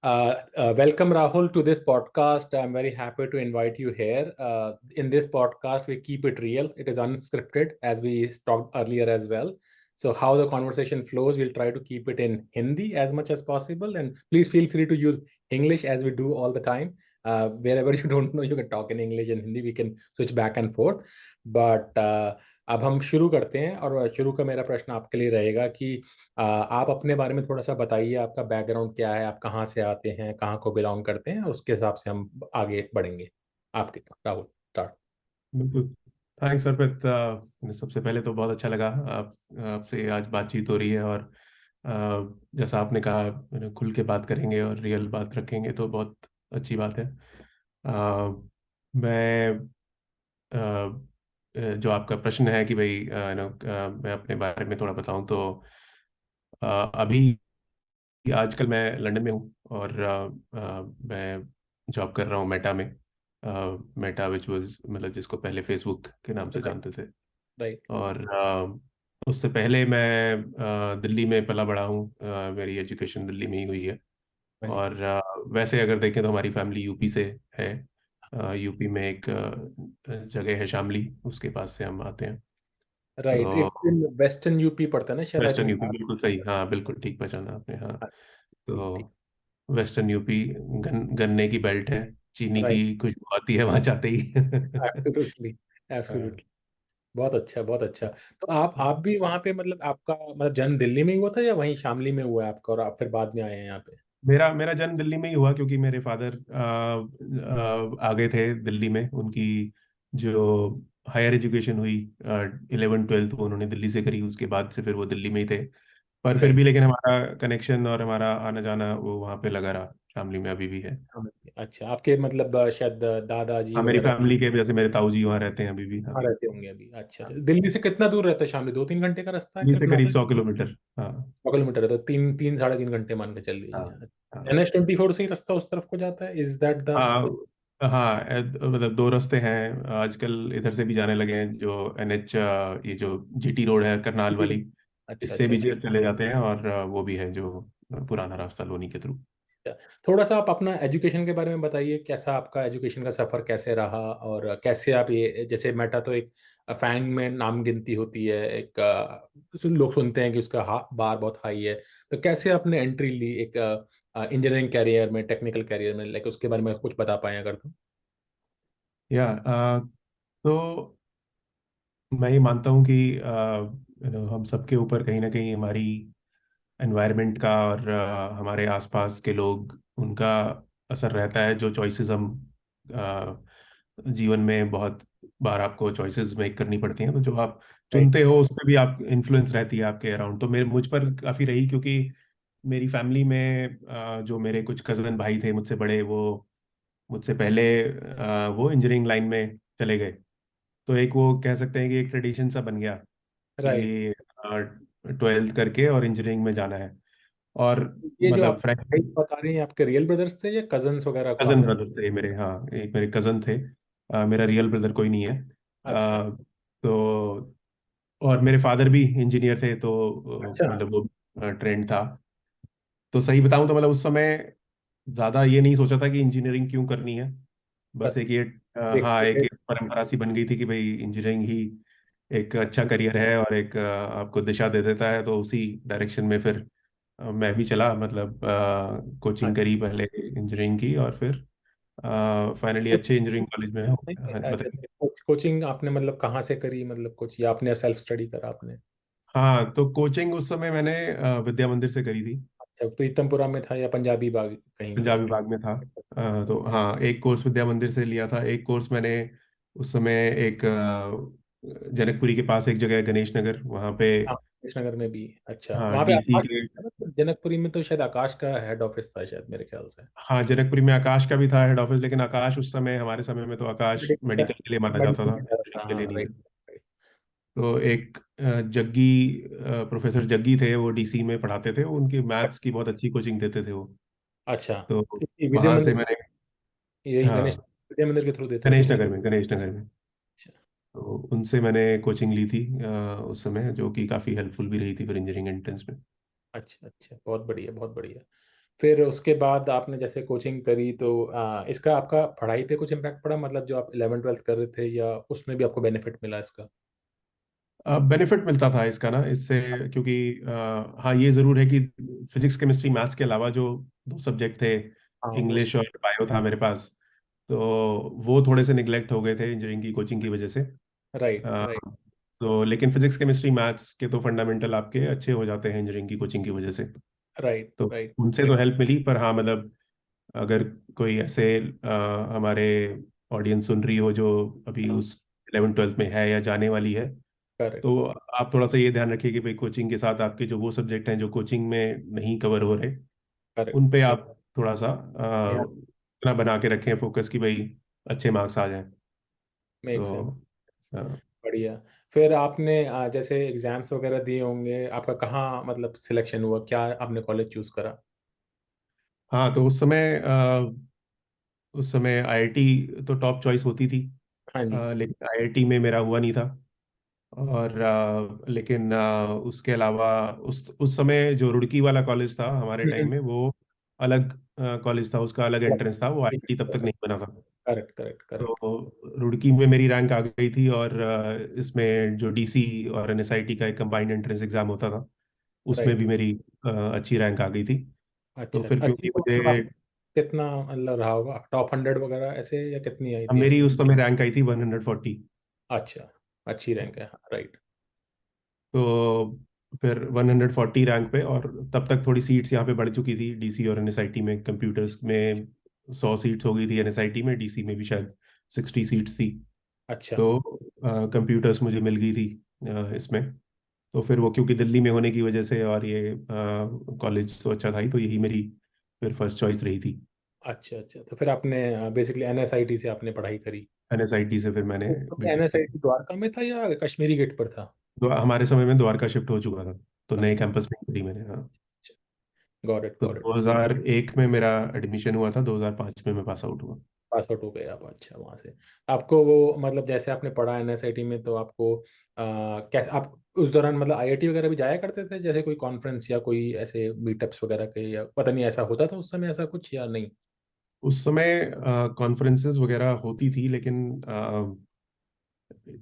Welcome, Rahul, to this podcast. I'm very happy to invite you here. In this podcast, we keep it real. It is unscripted, as we talked earlier as well. So, how the conversation flows, we'll try to keep it in Hindi as much as possible. And please feel free to use English as we do all the time. Wherever you don't know, you can talk in English and Hindi. We can switch back and forth. But अब हम शुरू करते हैं, और शुरू का मेरा प्रश्न आपके लिए रहेगा कि आप अपने बारे में थोड़ा सा बताइए, आपका बैकग्राउंड क्या है, आप कहाँ से आते हैं, कहाँ को बिलोंग करते हैं, और उसके हिसाब से हम आगे बढ़ेंगे। आपके राहुल, स्टार्ट। बिल्कुल। थैंक्स अर्पित। सबसे पहले तो बहुत अच्छा लगा आपसे आज बातचीत हो रही है। और जैसा आपने कहा, खुल के बात करेंगे और रियल बात रखेंगे तो बहुत अच्छी बात है। मैं जो आपका प्रश्न है कि भाई मैं अपने बारे में थोड़ा बताऊं तो अभी आजकल मैं लंदन में हूँ। और मैं जॉब कर रहा हूँ मेटा में। मेटा विच वाज मतलब जिसको पहले फेसबुक के नाम से राइट। जानते थे। राइट। और उससे पहले मैं दिल्ली में पला बड़ा हूँ। मेरी एजुकेशन दिल्ली में ही हुई है। हाँ जी। और वैसे अगर देखें तो हमारी फैमिली यूपी से है। यूपी में एक जगह है शामली, उसके पास से हम आते हैं। राइट, तो इट्स इन वेस्टर्न यूपी पड़ता है ना शायद, आई वेस्टर्न थिंक। यूपी, बिल्कुल सही, हाँ बिल्कुल ठीक पहचाना आपने, हाँ। ठीक ठीक। तो वेस्टर्न यूपी गन्ने की बेल्ट है। चीनी राइट। की खुशबू आती है वहां जाते ही। एब्सोल्युटली। हाँ। एब्सोल्युटली। बहुत अच्छा, बहुत अच्छा। तो आप भी वहाँ पे, मतलब आपका मतलब जन्म दिल्ली में ही हुआ था, या वहीं शामली में हुआ है आपका, और आप फिर बाद में आए हैं यहाँ पे? मेरा मेरा जन्म दिल्ली में ही हुआ, क्योंकि मेरे फादर आ गए थे दिल्ली में। उनकी जो हायर एजुकेशन हुई 11वीं 12वीं वो उन्होंने दिल्ली से करी। उसके बाद से फिर वो दिल्ली में ही थे। पर फिर राइट। भी लेकिन हमारा कनेक्शन और हमारा आना जाना वो वहाँ पे लगा रहा, शामली में अभी भी है। अच्छा, आपके मतलब शायद दादाजी हाँ, मेरी वगैरह फैमिली के जैसे मेरे ताऊ जी वहाँ रहते हैं अभी भी, हाँ। वहाँ रहते होंगे अभी। अच्छा अच्छा, हाँ, दिल्ली से कितना दूर रहता है शामली? 2-3 घंटे का रास्ता है, दिल्ली से कितना? करीब 100 किलोमीटर, हाँ। 100 किलोमीटर है, तो 3-3 साढ़े 3 घंटे मान के चल हाँ। लीजिए। हाँ। NH 24 से ही रास्ता उस तरफ को जाता है, इज दैट द? हाँ। हाँ, मतलब दो रास्ते हैं आजकल, इधर से भी जाने लगे हैं जो एनएच, ये जो जीटी रोड है करनाल वाली, अच्छा इससे अच्छा भी अच्छा। चले जाते हैं। और वो भी है जो पुराना रास्ता लोनी के थ्रू। थोड़ा सा आप अपना एजुकेशन के बारे में बताइए, कैसा आपका एजुकेशन का सफर कैसे रहा, और कैसे आप ये, जैसे मेटा तो एक फैंग में नाम गिनती होती है, एक लोग सुनते हैं कि उसका बार बहुत हाई है। तो कैसे आपने एंट्री ली एक इंजीनियरिंग कैरियर में, टेक्निकल कैरियर में, लाइक उसके बारे में कुछ बता पाए अगर तो? या तो मैं ये मानता हूँ कि हम सबके ऊपर कहीं ना कहीं हमारी एनवायरनमेंट का और हमारे आसपास के लोग, उनका असर रहता है। जो चॉइसेस हम जीवन में बहुत बार आपको चॉइसेस मेक करनी पड़ती हैं, तो जो आप राइट। चुनते हो उस पर भी आप इन्फ्लुएंस रहती है आपके अराउंड। तो मेरे मुझ पर काफ़ी रही, क्योंकि मेरी फैमिली में जो मेरे कुछ कजन भाई थे मुझसे बड़े, वो मुझसे पहले वो इंजीनियरिंग लाइन में चले गए। तो एक वो कह सकते हैं कि एक ट्रेडिशन सा बन गया राइट। कि 12th करके और इंजीनियरिंग में जाना है। और ये जो मतलब आप भाई फ्रैंकली बता रहे हैं, आपके रियल ब्रदर्स थे या कजन्स वगैरह को कजन आपने? ब्रदर थे मेरे, हाँ। एक मेरे कजन थे। मेरा रियल ब्रदर कोई नहीं है। अच्छा तो और मेरे फादर भी इंजीनियर थे, तो अच्छा। मतलब वो ट्रेंड था। तो सही बताऊं तो मतलब उस समय ज़्यादा ये नहीं सोचा था कि इंजीनियरिंग क्यों करनी है। बस बस एक ये हाँ, देखते थे। एक परंपरा सी बन गई थी कि भाई इंजीनियरिंग ही एक अच्छा करियर है और एक आपको दिशा दे देता है। तो उसी डायरेक्शन में फिर मैं भी चला। मतलब कोचिंग करी पहले इंजीनियरिंग की, और फिर फाइनली अच्छे इंजीनियरिंग कॉलेज में। हाँ, बताइए। कोचिंग आपने मतलब कहाँ से करी, मतलब कुछ, या आपने सेल्फ स्टडी करा आपने? हाँ, तो कोचिंग उस समय मैंने विद्या मंदिर से करी थी। अच्छा, प्रीतमपुरा में था या पंजाबी बाग कहीं पे? पंजाबी बाग में था। तो हाँ, एक कोर्स विद्या मंदिर से लिया था। एक कोर्स मैंने उस समय एक जनकपुरी के पास एक जगह है गणेश नगर, वहाँ पे। हाँ, कृष्णनगर में भी। अच्छा, हाँ, वहाँ पे डीसी आकाश के। है ना? जनकपुरी में तो शायद आकाश का हेड ऑफिस था शायद, मेरे ख्याल से। हाँ, जनकपुरी में आकाश का भी था हेड ऑफिस, लेकिन आकाश उस समय, हमारे समय में तो आकाश मेडिकल के लिए माना जाता था, मेडिकल इंजीनियरिंग था, के लिए हाँ, नहीं राइट। था। तो एक जग्गी, प्रोफेसर जग्गी थे, वो डीसी में पढ़ाते थे। उनकी मैथ्स की बहुत अच्छी कोचिंग देते थे वो। अच्छा, तो किसी विद्या वहां से मंदिर, मैंने, यही गणेश हाँ, विद्या मंदिर के थ्रू देते थे गणेश कोचिंग? नगर में, गणेश नगर में। अच्छा तो उनसे मैंने कोचिंग ली थी उस समय, जो कि काफ़ी हेल्पफुल भी रही थी फिर इंजीनियरिंग एंट्रेंस में। अच्छा अच्छा, बहुत बढ़िया बहुत बढ़िया। फिर उसके बाद आपने जैसे कोचिंग करी तो इसका आपका पढ़ाई पे कुछ इम्पैक्ट पड़ा, मतलब जो आप 11th 12th कर रहे थे, या उसमें भी आपको बेनिफिट मिला इसका? बेनिफिट मिलता था इसका ना, इससे, क्योंकि हाँ ये जरूर है कि फिजिक्स केमिस्ट्री मैथ्स के अलावा जो दो सब्जेक्ट थे, हाँ उस इंग्लिश और बायो था मेरे पास, तो वो थोड़े से निगलेक्ट हो गए थे इंजीनियरिंग की कोचिंग की वजह से। राइट अ, राइट तो लेकिन फिजिक्स केमिस्ट्री मैथ्स के तो फंडामेंटल आपके अच्छे हो जाते हैं इंजीनियरिंग की कोचिंग की वजह से। राइट तो राइट। उनसे तो हेल्प मिली, पर हाँ मतलब अगर कोई ऐसे हमारे ऑडियंस सुन रही हो जो अभी हाँ उस 11th 12th में है या जाने वाली है, करेक्ट तो आप थोड़ा सा ये ध्यान रखिए कि भाई कोचिंग के साथ आपके जो वो सब्जेक्ट हैं जो कोचिंग में नहीं कवर हो रहे, करेक्ट। उन पे आप थोड़ा सा ध्यान। अपना बना के रखें फोकस कि भाई अच्छे मार्क्स आ जाएं। Make sense. तो अ, बढ़िया। फिर आपने जैसे एग्जाम्स वगैरह दिए होंगे, आपका कहाँ मतलब सिलेक्शन हुआ, क्या आपने कॉलेज चूज करा? हाँ तो उस समय आईआईटी तो टॉप चॉइस होती थी, हाँ जी। लेकिन आईआईटी में मेरा हुआ नहीं था। और लेकिन उसके अलावा उस समय जो रुड़की वाला कॉलेज था हमारे टाइम में, वो अलग कॉलेज था, उसका अलग एंट्रेंस था, वो आईआईटी तब तक नहीं बना था। Correct correct correct. तो रुड़की में मेरी रैंक आ गई थी, और इसमें जो डीसी और एनएसआईटी का एक कंबाइंड एंट्रेंस एग्जाम होता था, उसमें राइट। भी मेरी अच्छी रैंक आ गई थी। तो अच्छा फिर अच्छा, अच्छी क्योंकि तो मतलब मुझे, कितना मतलब रहा होगा, टॉप 100 वगैरह ऐसे, या कितनी आई अब थी मेरी ऐसे? उस समय रैंक आई थी 140। अच्छा। अच्छी रैंक है, हाँ राइट। तो फिर 140 रैंक पे, और तब तक थोड़ी सीट्स यहाँ पे बढ़ चुकी थी डीसी और एनएसआईटी में, कंप्यूटर्स में 100 सीट्स हो गई थी, एनएसआईटी में, डीसी में भी शायद 60 सीट्स थी। अच्छा। तो कंप्यूटर्स मुझे मिल गई थी इसमें। तो फिर वो क्योंकि दिल्ली में होने की वजह से, और ये कॉलेज तो अच्छा था ही, तो यही मेरी फिर फर्स्ट चॉइस रही थी। अच्छा अच्छा, तो फिर आपने बेसिकली एनएसआईटी से आपने पढ़ाई करी? एनएसआईटी से फिर मैंने बीटेक एनएसआईटी की। द्वारका में था या कश्मीरी गेट पर था? तो हमारे समय में द्वारका शिफ्ट हो चुका था, तो नए अच्छा कैंपस में करी मैंने, हाँ। गॉट इट तो गॉट इट। 2001 में मेरा एडमिशन हुआ था, 2005 में मैं पास आउट हुआ। पास आउट हो गए आप, अच्छा वहाँ से। आपको वो मतलब जैसे आपने पढ़ा एनएसआईटी में, तो आपको क्या आप उस दौरान मतलब आईआईटी वगैरह भी जाया करते थे, जैसे कोई कॉन्फ्रेंस या कोई ऐसे मीटअप्स वगैरह के, या पता नहीं ऐसा होता था उस समय ऐसा कुछ या नहीं? उस समय कॉन्फ्रेंसेस वगैरह होती थी, लेकिन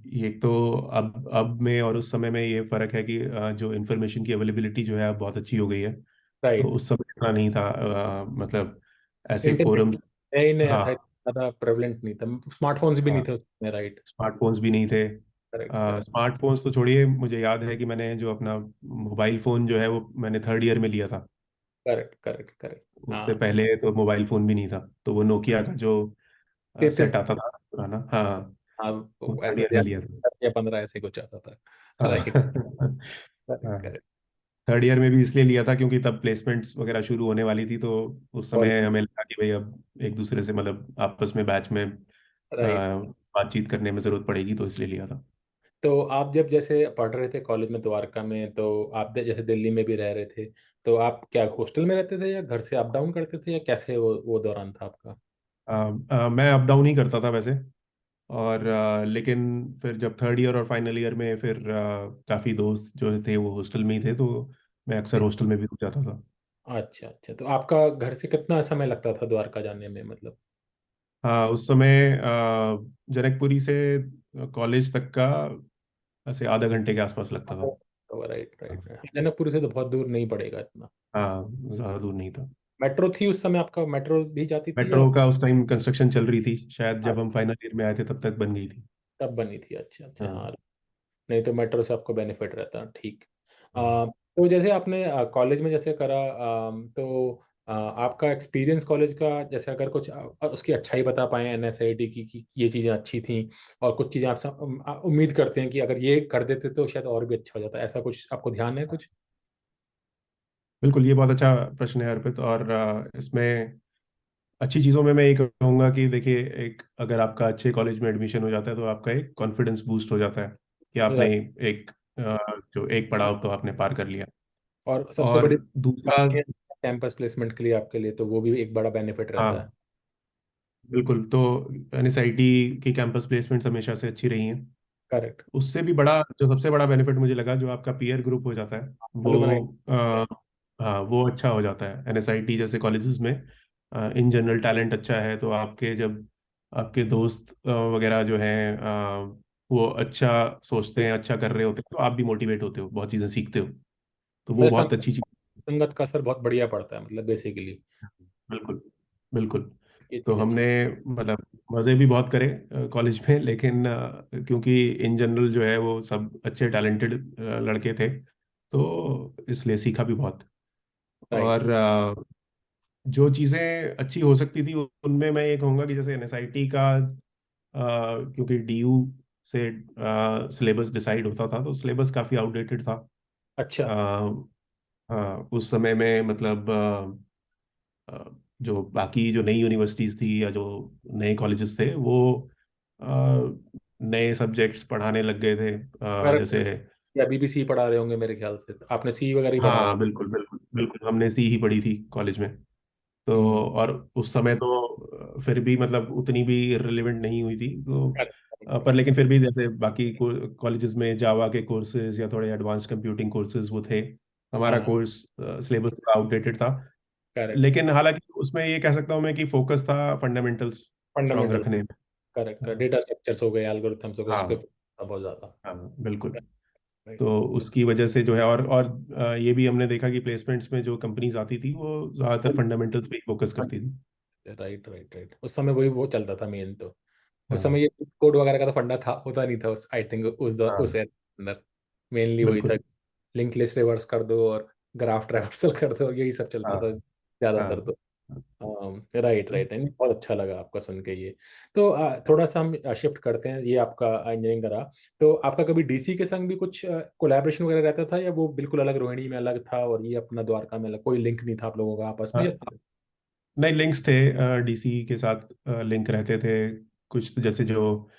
ये तो अब में और उस समय में ये फर्क है कि जो इन्फॉर्मेशन की अवेलेबिलिटी जो है अब बहुत अच्छी हो गई है। तो राइट। उस समय इतना नहीं था, मतलब ऐसे इंटरनेट फोरम। नया ही नया हाँ, था, इतना ज़्यादा प्रेवलेंट नहीं था, स्मार्टफोन्स भी नहीं हाँ, थे उस समय, राइट। स्मार्टफोन्स भी नहीं थे। करेक्ट करेक्ट स्मार्टफोन्स तो छोड़िए, मुझे याद है कि मैंने जो अपना मोबाइल फ़ोन जो है वो मैंने थर्ड ईयर में लिया था। Correct correct correct. उससे हाँ पहले तो मोबाइल फ़ोन भी नहीं था, तो वो नोकिया का जो 33। सेट आता था पुराना, हाँ, हाँ वो वो थर्ड ऐसा ईयर में लिया था। या 15 ऐसे कुछ आता था। हाँ। राइट। करेक्ट हाँ, करेक्ट। थर्ड ईयर में भी इसलिए लिया था क्योंकि तब प्लेसमेंट्स वगैरह शुरू होने वाली थी, तो उस कॉल। समय हमें लगा कि भाई अब एक दूसरे से, मतलब आपस में बैच में राइट। बातचीत करने में ज़रूरत पड़ेगी, तो इसलिए लिया था। तो आप जब जैसे पढ़ रहे थे कॉलेज में द्वारका में, तो आप जैसे दिल्ली में भी रह रहे थे, तो आप क्या हॉस्टल में रहते थे या घर से अप डाउन करते थे, या कैसे वो दौरान था आपका? मैं अप डाउन ही करता था वैसे। और लेकिन फिर जब थर्ड ईयर और फाइनल ईयर में फिर काफ़ी दोस्त जो थे वो हॉस्टल में ही थे, तो मैं अक्सर हॉस्टल में भी रुक जाता था। अच्छा अच्छा, तो आपका घर से कितना समय लगता था द्वारका जाने में, मतलब? हाँ, उस समय जनकपुरी से कॉलेज तक का ऐसे आधा घंटे के आसपास लगता था। राइट राइट हाँ, राइट, जनकपुरी से तो बहुत दूर नहीं पड़ेगा इतना। हाँ, ज़्यादा दूर नहीं था। मेट्रो थी उस समय, आपका मेट्रो भी जाती थी या? मेट्रो का उस टाइम कंस्ट्रक्शन चल रही थी, शायद हाँ, जब हम फाइनल ईयर में आए थे तब तक बन गई थी। तब बनी थी, अच्छा अच्छा हाँ, हाँ। नहीं तो मेट्रो से आपको बेनिफिट रहता, ठीक। हाँ। तो जैसे आपने कॉलेज में जैसे करा, तो आपका एक्सपीरियंस कॉलेज का, जैसे अगर कुछ उसकी अच्छाई बता पाए एनएसआईटी की, कि ये चीज़ें अच्छी थी, और कुछ चीज़ें आप उम्मीद करते हैं कि अगर ये कर देते तो शायद और भी अच्छा हो जाता, ऐसा कुछ आपको ध्यान है कुछ? बिल्कुल, ये बहुत अच्छा प्रश्न है अर्पित। और इसमें अच्छी चीज़ों में मैं ये कहूँगा कि देखिए, एक अगर आपका अच्छे कॉलेज में एडमिशन हो जाता है तो आपका एक कॉन्फिडेंस बूस्ट हो जाता है कि हो आपने जाता एक जो एक पड़ाव तो आपने पार कर लिया। और सबसे और बड़ी दूसरा, कैंपस प्लेसमेंट के लिए आपके लिए, तो वो भी एक बड़ा बेनिफिट रहता है। हाँ बिल्कुल, तो एनएसआईटी की कैंपस प्लेसमेंट्स हमेशा से अच्छी रही हैं। करेक्ट। उससे भी बड़ा, जो सबसे बड़ा बेनिफिट मुझे लगा, जो आपका पीयर ग्रुप हो जाता है वो एलुमनाई। हाँ वो अच्छा हो जाता है एनएसआईटी जैसे कॉलेजेस में। इन जनरल टैलेंट अच्छा है तो आपके जब आपके दोस्त वगैरह जो हैं वो अच्छा सोचते हैं, अच्छा कर रहे होते हैं, तो आप भी मोटिवेट होते हो, बहुत चीज़ें सीखते हो। तो वो मतलब बहुत अच्छी चीज़। संगत का असर बहुत बढ़िया पड़ता है, मतलब बेसिकली बिल्कुल बिल्कुल। ये तो चीज अच्छी। हमने मतलब मज़े भी बहुत करे कॉलेज में, लेकिन क्योंकि इन जनरल जो है वो सब अच्छे टैलेंटेड लड़के थे, तो इसलिए सीखा भी बहुत। राइट। और जो चीज़ें अच्छी हो सकती थी उनमें मैं ये कहूँगा कि जैसे एनएसआईटी का क्योंकि डीयू से सिलेबस डिसाइड होता था, तो सिलेबस काफ़ी आउटडेटेड था। अच्छा। उस समय में मतलब जो बाकी जो नई यूनिवर्सिटीज़ थी या जो नए कॉलेजेस थे वो अ, नए सब्जेक्ट्स पढ़ाने लग गए थे, करेक्ट। जैसे। या अभी भी सी पढ़ा रहे होंगे मेरे ख्याल से, आपने सी वगैरह ही पढ़ा हाँ होगा। बिल्कुल बिल्कुल बिल्कुल, हमने सी ही पढ़ी थी कॉलेज में। तो हम्म। और उस समय तो फिर भी मतलब उतनी भी रिलेवेंट नहीं हुई थी, तो पर लेकिन फिर भी जैसे बाकी कॉलेजेस में जावा के कोर्सेज या थोड़े एडवांस कंप्यूटिंग कोर्सेज वो थे। हमारा हाँ। कोर्स सिलेबस थोड़ा आउटडेटेड था, करेक्ट। लेकिन हालांकि उसमें ये कह सकता हूँ मैं कि फोकस था फंडामेंटल्स स्ट्रांग फंडामेंटल। रखने में। करेक्ट, हाँ डेटा स्ट्रक्चर्स हो गए, एल्गोरिथम्स हो गए, उस हाँ पर बहुत ज्यादा। हाँ बिल्कुल। राइट। तो उसकी वजह से जो है और ये भी हमने देखा कि प्लेसमेंट्स में जो कंपनीज आती थी वो ज़्यादातर फंडामेंटल्स पे ही फोकस करती थी। राइट राइट राइट, उस समय वही वो चलता था मेन तो। उस समय हाँ ये कोड वगैरह का तो फंडा था होता नहीं था, उस आई थिंक उस हाँ era के अंदर मेनली वही था। बिल्कुल। लिंक लिस्ट रिवर्स कर दो और ग्राफ ट्रैवर्सल कर दो, यही सब चलता हाँ था हाँ ज्यादातर तो। राइट राइट, नहीं बहुत अच्छा लगा आपका सुन के ये। तो थोड़ा सा हम शिफ्ट करते हैं, ये आपका इंजीनियरिंग करा, तो आपका कभी डीसी के संग भी कुछ कोलैबोरेशन वगैरह रहता था, या वो बिल्कुल अलग, रोहिणी में अलग था और ये अपना द्वारका में अलग, कोई लिंक नहीं था आप लोगों का आपस में या हाँ, था? नहीं लिंक्स थे, डीसी के साथ लिंक रहते थे कुछ, जैसे जो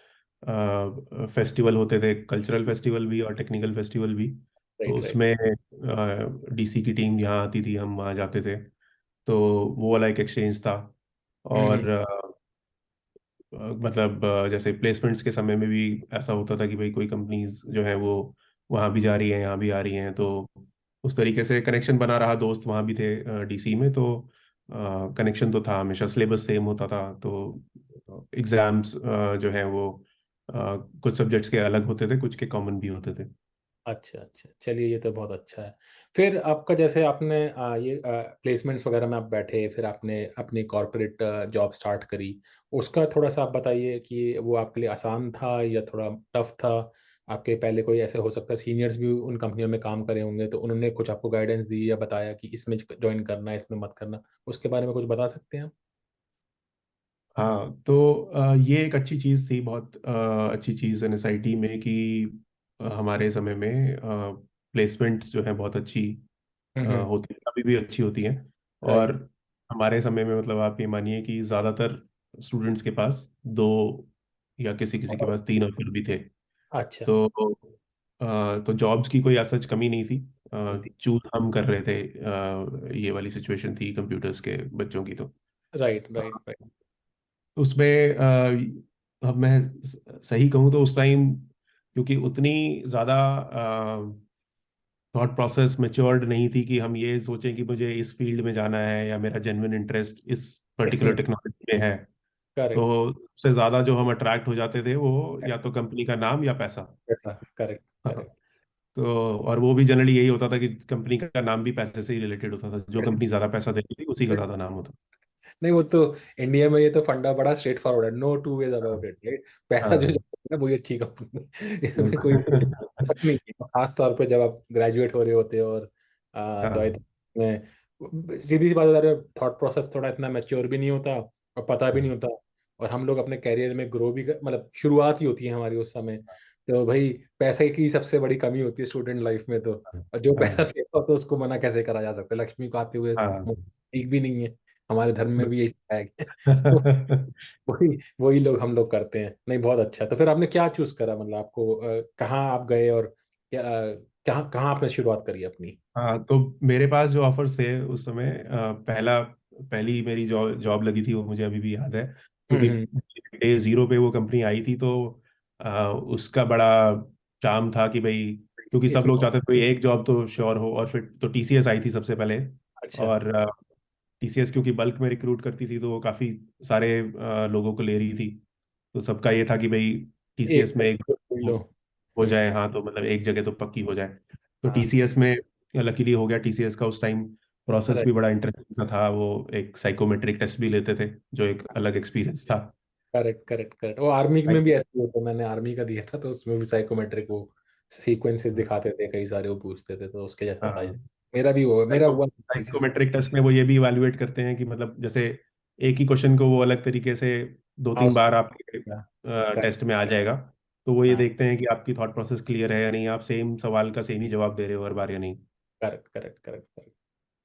फेस्टिवल होते थे, कल्चरल फेस्टिवल भी और टेक्निकल फेस्टिवल भी, तो राइट राइट। उसमें डीसी की टीम यहाँ आती थी, हम वहाँ जाते थे। तो वो वाला एक एक्सचेंज था। हम्म। और मतलब जैसे प्लेसमेंट्स के समय में भी ऐसा होता था कि भाई कोई कंपनीज जो है वो वहाँ भी जा रही हैं, यहाँ भी आ रही हैं, तो उस तरीके से कनेक्शन बना रहा। दोस्त वहाँ भी थे डीसी में, तो कनेक्शन तो था हमेशा, सिलेबस सेम होता था। तो एग्जाम्स जो है वो कुछ सब्जेक्ट्स के अलग होते थे, कुछ के कॉमन भी होते थे। अच्छा अच्छा, चलिए ये तो बहुत अच्छा है। फिर आपका जैसे आपने ये प्लेसमेंट्स वगैरह में आप बैठे, फिर आपने अपनी कॉर्पोरेट जॉब स्टार्ट करी, उसका थोड़ा सा आप बताइए कि वो आपके लिए आसान था या थोड़ा टफ था। आपके पहले कोई ऐसे हो सकता है सीनियर्स भी उन कंपनियों में काम करे होंगे, तो उन्होंने कुछ आपको गाइडेंस दी या बताया कि इसमें ज्वाइन करना है, इसमें मत करना, उसके बारे में कुछ बता सकते हैं आप? हाँ तो ये एक अच्छी चीज़ थी, बहुत अच्छी चीज़ एनएसआईटी में कि हमारे समय में प्लेसमेंट्स जो है बहुत अच्छी होती है, अभी भी अच्छी होती हैं। और राइट। हमारे समय में मतलब आप ये मानिए कि ज़्यादातर स्टूडेंट्स के पास दो या किसी किसी के पास तीन ऑफर भी थे। अच्छा। तो तो जॉब्स की कोई as सच कमी नहीं थी। चूज हम कर रहे थे, ये वाली सिचुएशन थी कंप्यूटर्स के बच्चों की। तो राइट राइट राइट। उसमें अब मैं सही कहूँ तो उस टाइम क्योंकि उतनी ज़्यादा थॉट प्रोसेस मैच्योर्ड नहीं थी कि हम ये सोचें कि मुझे इस फील्ड में जाना है या मेरा जेन्युइन इंटरेस्ट इस पर्टिकुलर इसमें। टेक्नोलॉजी में है। तो करेक्ट। सबसे ज़्यादा जो हम अट्रैक्ट हो जाते थे वो या तो कंपनी का नाम या पैसा। Correct correct. तो और वो भी जनरली यही होता था कि कंपनी का नाम भी पैसे से ही रिलेटेड होता था, जो कंपनी ज़्यादा पैसा देती थी उसी का ज़्यादा नाम होता नहीं वो तो इंडिया में ये तो फंडा बड़ा स्ट्रेट फॉरवर्ड है, नो टू वेज था। About it, right. पैसा जो हाँ जाता है ना वही अच्छी कंपनी इसमें कोई बिल्कुल। फर्क नहीं है, खास तौर पे जब आप ग्रेजुएट हो रहे होते हो और तो आई हाँ थिंक में सीधी सी बात बता रहे, थॉट प्रोसेस थोड़ा इतना मैच्योर भी नहीं होता और पता भी नहीं होता। और हम लोग अपने कैरियर में ग्रो भी मतलब शुरुआत ही होती है हमारी उस समय, तो भाई पैसे की सबसे बड़ी कमी होती है स्टूडेंट लाइफ में तो। और जो पैसा हाँ देता हो तो उसको मना कैसे करा जा सकता है, लक्ष्मी को आते हुए हाँ ठीक भी नहीं है, हमारे धर्म में भी यही सिखाया गया है। तो हाँ। वही वही लोग हम लोग करते हैं। नहीं बहुत अच्छा, तो फिर आपने क्या चूज करा, मतलब आपको कहाँ आप गए और क्या कहाँ कहाँ आपने शुरुआत करी अपनी? हाँ तो मेरे पास जो ऑफर्स थे उस समय, पहली मेरी जॉब लगी थी वो मुझे अभी भी याद है, क्योंकि हम्म। डे 0 पे वो कंपनी आई थी। तो उसका बड़ा चार्म था कि भाई क्योंकि सब इसमें। लोग चाहते थे कोई एक जॉब तो श्योर हो। और फिर तो टीसीएस आई थी सबसे पहले। अच्छा। और टीसीएस क्योंकि बल्क में रिक्रूट करती थी तो वो काफ़ी सारे लोगों को ले रही थी। तो सबका ये था कि भाई एक टीसीएस में एक लो। हो जाए, हाँ, तो मतलब एक जगह तो पक्की हो जाए। तो हाँ। टीसीएस में लकीली हो गया। टीसीएस का उस टाइम प्रोसेस भी बड़ा इंटरेस्टिंग सा था। वो एक साइकोमेट्रिक टेस्ट भी लेते थे, जो एक अलग एक्सपीरियंस था। Correct correct correct. वो आर्मी में Psych- भी ऐसे होता, मैंने आर्मी का दिया था तो उसमें भी साइकोमेट्रिक वो सीक्वेंसेस दिखाते थे कई सारे, वो पूछते थे, तो उसके जैसा था ये। हाँ, मेरा भी हुआ, मेरा हुआ thesis। साइकोमेट्रिक टेस्ट में वो ये भी इवैल्यूएट करते हैं कि मतलब जैसे एक ही क्वेश्चन को वो अलग तरीके से दो हाँ तीन उसको। बार आपके करेक्ट। टेस्ट में आ जाएगा। तो वो ये हाँ। देखते हैं कि आपकी थॉट प्रोसेस क्लियर है या नहीं, आप सेम सवाल का सेम ही जवाब दे रहे हो हर बार या नहीं। Correct correct correct correct.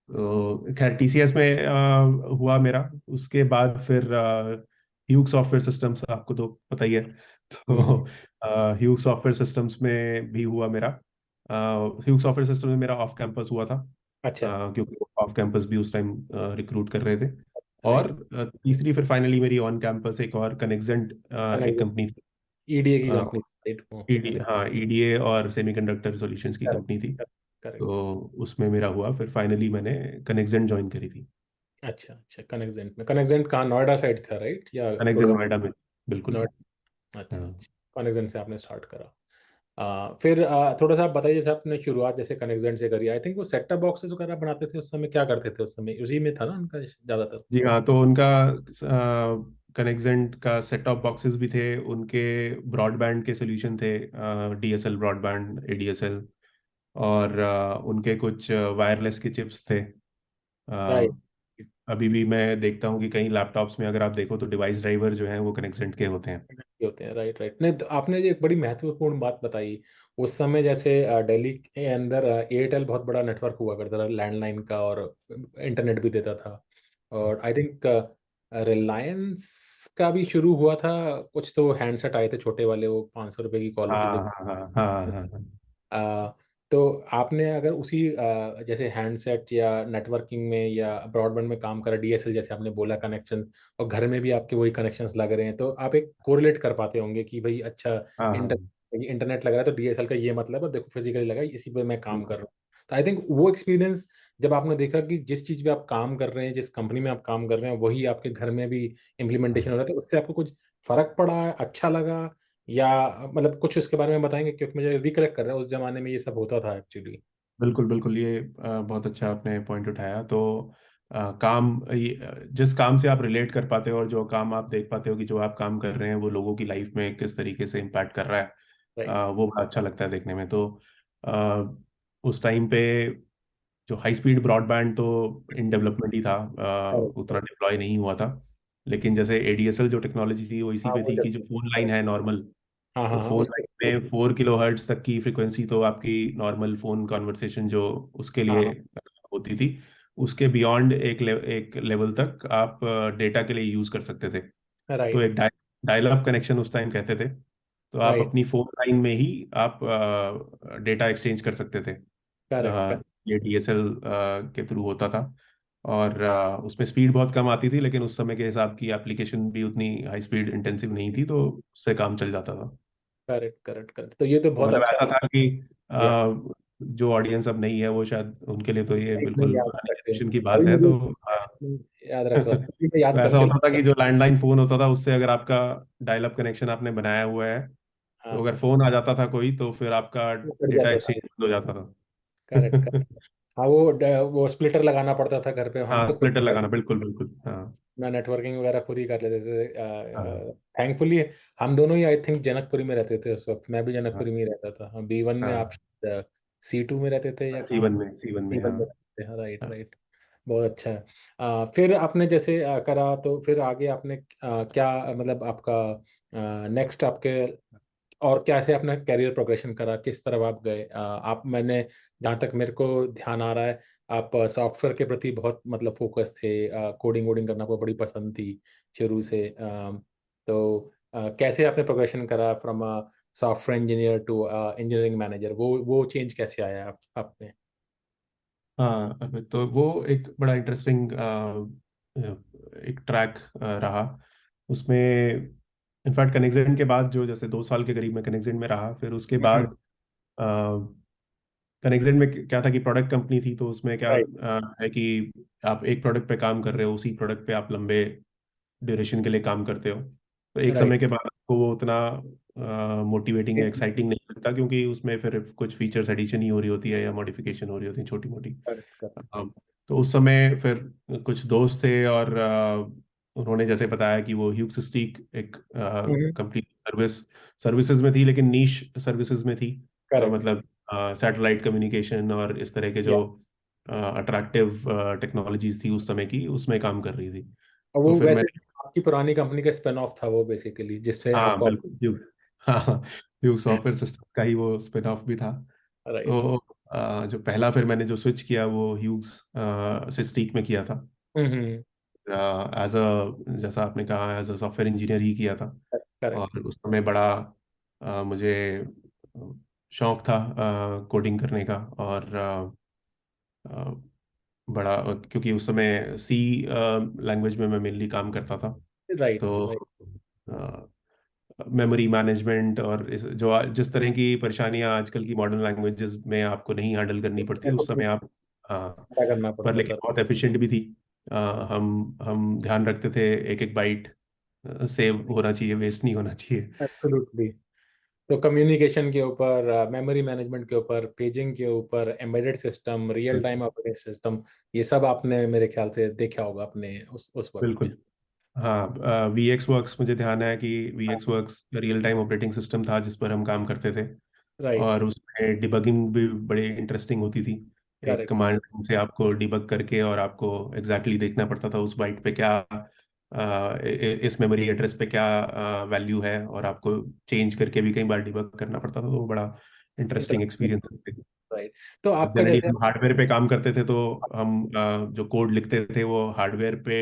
तो खैर टीसीएस में हुआ मेरा। उसके बाद फिर ह्यूग सॉफ्टवेयर सिस्टम्स, आपको तो पता ही है। तो हम्म। ह्यूग सॉफ्टवेयर सिस्टम्स में भी हुआ मेरा। ह्यूग सॉफ्टवेयर सिस्टम में मेरा ऑफ कैंपस हुआ था। अच्छा। क्योंकि ऑफ कैंपस भी उस टाइम रिक्रूट कर रहे थे। और राइट। तीसरी फिर फाइनली मेरी ऑन कैंपस एक और कनेक्जेंट एक कनेक्ट। कंपनी थी। ईडीए की कंपनी। राइट। ईडी हाँ, ईडीए और सेमीकंडक्टर सॉल्यूशंस की करेक्ट कंपनी थी। करेक्ट। तो उसमें मेरा हुआ, फिर फाइनली मैंने कनेक्जेंट ज्वाइन करी थी। अच्छा अच्छा, कनेक्जेंट में, कनेक्जेंट कहाँ, नोएडा साइड था राइट, या कनेक्जेंट गुड़गांव? नोएडा में, बिल्कुल। नोएडा, अच्छा हाँ अच्छा। कनेक्जेंट से आपने स्टार्ट करा। फिर थोड़ा सा आप बताइए, जैसे आपने शुरुआत जैसे कनेक्जेंट से करी, आई थिंक वो सेटअप बॉक्सेस वगैरह बनाते थे उस समय, क्या करते थे उस समय, उसी में था ना उनका ज्यादातर? जी हाँ, तो उनका कनेक्जेंट का सेट टॉप बॉक्सेस भी थे, उनके ब्रॉडबैंड के सोल्यूशन थे, डीएसएल ब्रॉडबैंड, एडीएसएल। और उनके कुछ वायरलेस के चिप्स थे। राइट। अ, अभी भी मैं देखता हूँ कि कई लैपटॉप्स में अगर आप देखो तो डिवाइस ड्राइवर जो हैं वो कनेक्जेंट के होते हैं। ये होते हैं, राइट राइट। नहीं तो आपने ये एक बड़ी महत्वपूर्ण बात बताई। उस समय जैसे दिल्ली के अंदर एयरटेल बहुत बड़ा नेटवर्क हुआ करता था लैंडलाइन का, और इंटरनेट भी देता था। और आई थिंक रिलायंस का भी शुरू हुआ था, कुछ तो हैंडसेट आए थे छोटे वाले, वो 500 रुपए की कॉल होती हाँ थी। हाँ हाँ हाँ हाँ हाँ। आ, तो आपने अगर उसी जैसे हैंडसेट या नेटवर्किंग में या ब्रॉडबैंड में काम करा, डीएसएल जैसे आपने बोला कनेक्शन, और घर में भी आपके वही कनेक्शंस लग रहे हैं, तो आप एक कोरिलेट कर पाते होंगे कि भाई अच्छा, हाँ हाँ हाँ, इंटरनेट लग रहा है तो डीएसएल का ये मतलब है, और देखो फिजिकली लगा है, इसी पे मैं काम कर बिल्कुल। रहा हूँ। तो आई थिंक वो एक्सपीरियंस, जब आपने देखा कि जिस चीज पे आप काम कर रहे हैं, जिस कंपनी में आप काम कर रहे हैं, वही आपके घर में भी इम्प्लीमेंटेशन हो रहा है, तो उससे आपको कुछ फर्क पड़ा, अच्छा लगा, या मतलब कुछ उसके बारे में बताएंगे, क्योंकि मुझे रिकलेक्ट कर रहा है उस जमाने में ये सब होता था एक्चुअली। बिल्कुल बिल्कुल, ये बहुत अच्छा आपने पॉइंट उठाया। तो काम जिस काम से आप रिलेट कर पाते हो और जो काम आप देख पाते हो कि जो आप काम कर रहे हैं वो लोगों की लाइफ में किस तरीके से इम्पैक्ट कर रहा है, राइट। वो बड़ा अच्छा लगता है देखने में। तो उस टाइम पे जो हाई स्पीड ब्रॉडबैंड तो इन डेवलपमेंट ही था, उतना डिप्लॉय नहीं हुआ था। लेकिन जैसे एडीएसएल जो टेक्नोलॉजी थी वो इसी हाँ पे वो थी जब। कि जो फोन लाइन है नॉर्मल, हाँ तो हाँ हाँ फोन उसको। लाइन में 4 किलो हर्ट्ज तक की फ्रिक्वेंसी तो आपकी नॉर्मल फोन कॉन्वर्सेशन जो उसके हाँ लिए हाँ। होती थी, उसके बियॉन्ड एक लेवल तक आप डेटा के लिए यूज कर सकते थे। तो राइट एक डायल अप कनेक्शन उस टाइम कहते थे। तो आप राइट। अपनी फोन लाइन में ही आप डेटा एक्सचेंज कर सकते थे। करेक्ट ये डीएसएल के थ्रू होता था। और उसमें स्पीड बहुत कम आती थी, लेकिन उस समय के हिसाब की एप्लीकेशन भी उतनी हाई स्पीड इंटेंसिव नहीं थी, तो उससे काम चल जाता था। करेक्ट करेक्ट करेक्ट, तो ये तो तो बहुत मतलब अच्छा। ऐसा था कि या जो ऑडियंस अब नहीं है वो शायद उनके लिए तो ये नहीं बिल्कुल याद पुरानी करते हैं, जनरेशन की अभी बात है। मुझे तो हाँ। याद रखता हूँ, अभी मैं याद तो ऐसा करके। होता था कि जो लैंडलाइन फोन होता था उससे अगर आपका डायल अप कनेक्शन आपने बनाया हुआ है, तो हाँ अगर फोन आ जाता था कोई तो फिर आपका वो कट डेटा जाता था। एक्सचेंज बंद हो जाता करेक्ट था। करेक्ट। हाँ वो स्प्लिटर लगाना पड़ता था घर पे, हम हाँ, तो खुद स्प्लिटर लगाना, बिल्कुल बिल्कुल, हाँ ना, नेटवर्किंग वगैरह खुद ही कर लेते हाँ थे। थैंकफुली हम दोनों ही आई थिंक जनकपुरी में रहते थे उस वक्त, मैं भी हाँ जनकपुरी में ही रहता था, B1 में, आप हाँ। C2 में रहते थे या सी कहाँ? वन में, सी वन में, C1 हाँ में रहते थे, हाँ राइट हाँ। राइट। बहुत अच्छा है। फिर आपने जैसे करा, तो फिर आगे आपने क्या मतलब आपका नेक्स्ट आपके, और कैसे अपना करियर प्रोग्रेशन करा, किस तरफ आप गए? आप, मैंने जहाँ तक मेरे को ध्यान आ रहा है, आप सॉफ्टवेयर के प्रति बहुत मतलब फोकस थे, कोडिंग वोडिंग करना आपको बड़ी पसंद थी शुरू से। तो कैसे आपने प्रोग्रेशन करा from software engineer to engineering manager, वो चेंज कैसे आया आप में? हाँ, तो वो एक बड़ा इंटरेस्टिंग एक ट्रैक रहा उसमें। इनफैक्ट कनेक्जेंट के बाद जो जैसे 2 साल के करीब मैं कनेक्जेंट में रहा, फिर उसके हम्म। बाद कनेक्टेड में क्या था कि प्रोडक्ट कंपनी थी, तो उसमें क्या राइट। है कि आप एक प्रोडक्ट पे काम कर रहे हो, उसी प्रोडक्ट पे आप लंबे ड्यूरेशन के लिए काम करते हो, तो एक राइट। समय के बाद आपको वो उतना मोटिवेटिंग या एक्साइटिंग नहीं लगता, क्योंकि उसमें फिर कुछ फीचर्स एडिशन ही हो रही होती है या मॉडिफिकेशन हो रही होती है छोटी मोटी। करेक्ट। करेक्ट। तो उस समय फिर कुछ दोस्त थे, और उन्होंने जैसे बताया कि वो ह्यूग स्टीक एक कंपनी सर्विसेज में थी, लेकिन नीश सर्विसेज में थी। करेक्ट। मतलब सैटेलाइट कम्युनिकेशन और इस तरह के या जो अट्रैक्टिव टेक्नोलॉजीज थी उस समय की, उसमें काम कर रही थी। और तो वो फिर वैसे मैंने, आपकी पुरानी कंपनी का स्पिन ऑफ था वो बेसिकली, जिससे हाँ आपको। बिल्कुल ह्यूग, हाँ ह्यूग सॉफ्टवेयर सिस्टम का ही वो स्पिन ऑफ भी था। राइट। तो जो पहला फिर मैंने जो स्विच किया वो ह्यूग्स से स्टीक में किया था, हम्म। एज अ, जैसा आपने कहा, एज अ सॉफ्टवेयर इंजीनियर ही किया था। करेक्ट। और उस समय बड़ा मुझे शौक था कोडिंग करने का, और बड़ा, क्योंकि उस समय सी लैंग्वेज में मैं मेनली काम करता था। राइट। राइट। तो मेमोरी मैनेजमेंट और जिस तरह की परेशानियां आजकल की मॉडर्न लैंग्वेजेस में आपको नहीं हैंडल करनी पड़ती, तो उस समय आप, हाँ, क्या करना पर पड़ता लेकिन था। बहुत एफिशिएंट भी थी। हम ध्यान रखते थे एक एक बाइट सेव होना चाहिए, वेस्ट नहीं होना चाहिए। एब्सोल्युटली। तो कम्युनिकेशन के ऊपर, मेमोरी मैनेजमेंट के ऊपर, पेजिंग के ऊपर, embedded system, real time operating system, ये सब आपने मेरे ख्याल से देखा होगा अपने उस वक्त में। बिल्कुल। हाँ, वी एक्स वर्क्स, मुझे ध्यान है कि वी एक्स हाँ। Works real time operating system था जिस पर हम काम करते थे। राइट। और उसमें डिबगिंग भी बड़ी इंटरेस्टिंग होती थी। एक करेक्ट। कमांड से आपको डिबग करके, और आपको एग्जैक्टली exactly देखना पड़ता था उस बाइट पे क्या, इस मेमोरी एड्रेस पे क्या वैल्यू है, और आपको चेंज करके भी कई बार डिबग करना पड़ता था। तो वो बड़ा इंटरेस्टिंग इंटरेस्टिंग। एक्सपीरियंस थे। राइट। तो अब आपका जनरली जैसे। हम हार्डवेयर पे काम करते थे, तो हम जो कोड लिखते थे वो हार्डवेयर पे